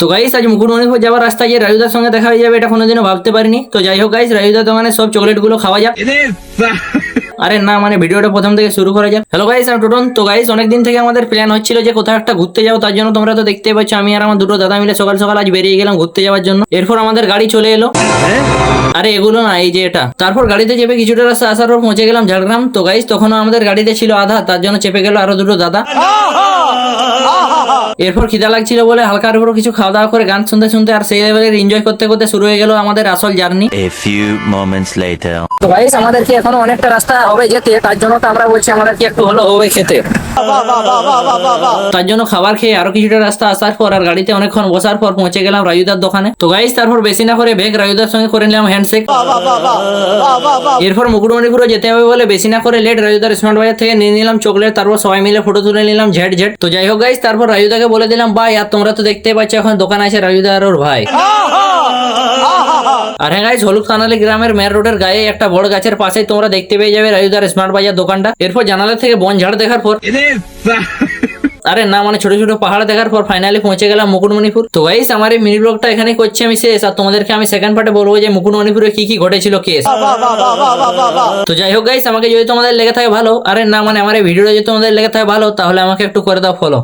তো গাইস আজ মুকুটমণিপুর যাওয়ার রাস্তায় যে রাজুদার সঙ্গে দেখা হয়ে যাবে এটা কোনোদিনও ভাবতে পারিনি। তো যাই হোক গাইস, রাজুদার দোকানে সব চকলেট গুলো খাওয়া যাক। আরে না, মানে ভিডিওটা প্রথম থেকে শুরু করা যাক। হ্যালো গাইস, আমি টোটন। তো গাইস অনেকদিন থেকে আমাদের প্ল্যান হচ্ছিল যে কোথাও একটা ঘুরতে যাবো, তার জন্য তোমরা তো দেখতেই পাচ্ছ আমি আর আমার দুটো দাদা মিলে সকাল সকাল আজ বেরিয়ে গেলাম ঘুরতে যাওয়ার জন্য। এরপর আমাদের গাড়ি চলে এলো। আরে এগুলো না, এই যে এটা। তারপর গাড়িতে চেপে কিছুটা রাস্তা আসার পর পৌঁছে গেলাম ঝাড়গ্রাম। তো গাইস তখনও আমাদের গাড়িতে ছিল আধা, তার জন্য চেপে গেল আরো দুটো দাদা। এরপর খিদা লাগছিল বলে হালকার উপর কিছু খাওয়া দাওয়া করে গান শুনতে শুনতে আর সেই লেভেলের এনজয় করতে করতে শুরু হয়ে গেল আমাদের আসল journey. A few moments later. তো গাইস আমাদের কি এখনো অনেকটা রাস্তা হবে যেতে, তার জন্য তো আমরা বলছি আমাদের কি একটু হলো হবে খেতে। তার জন্য খাবার খেয়ে আরো কিছুটা রাস্তা আসার পর আর গাড়িতে অনেকক্ষণ বসার পর পৌঁছে গেলাম রাজুদার দোকানে। তো গাইস তারপর বেশি না করে বেগ রাজুদার সঙ্গে করে নিলাম হ্যান্ডশেক। এরপর মুকুটমণিপুরে যেতে হবে বলে বেশি না করে লেট রাজুদার স্মার্ট বাজার থেকে নিয়ে নিলাম চকলেট। তারপর সবাই মিলে ফটো তুলে নিলাম ঝেট ঝেট। তো যাই হোক গাইস, তারপর রাজুদাকে বলে দিলাম ভাই, আর তোমরা তো দেখতে পাচ্ছ এখন দোকান আছে রাজুদা আর ওর ভাই। আর হ্যাঁ গাইস, হলুদ কানালি গ্রামের মেন রোডের গায়ে একটা বড় গাছের পাশেই তোমরা দেখতে পেয়ে যাবে রাজুদার স্মার্ট বাজার দোকানটা। এরপর জানালা থেকে বন ঝাড় দেখার পর আরে না, মানে ছোট ছোট পাহাড় দেখার পর ফাইনালি পৌঁছে গেলাম মুকুটমণিপুর। তো গাইস আমার এই মিনি ব্লগটা এখানে করছি আমি শেষ, আর তোমাদেরকে আমি সেকেন্ড পার্টে বলবো যে মুকুটমণিপুরে কি কি ঘটেছিল কেস। তো যাই হোক গাইস, আমাকে যদি তোমাদের লেগে থাকে ভালো, আরে না মানে আমার এই ভিডিওটা যদি তোমাদের লেগে থাকে ভালো, তাহলে আমাকে একটু করে দাও ফলো।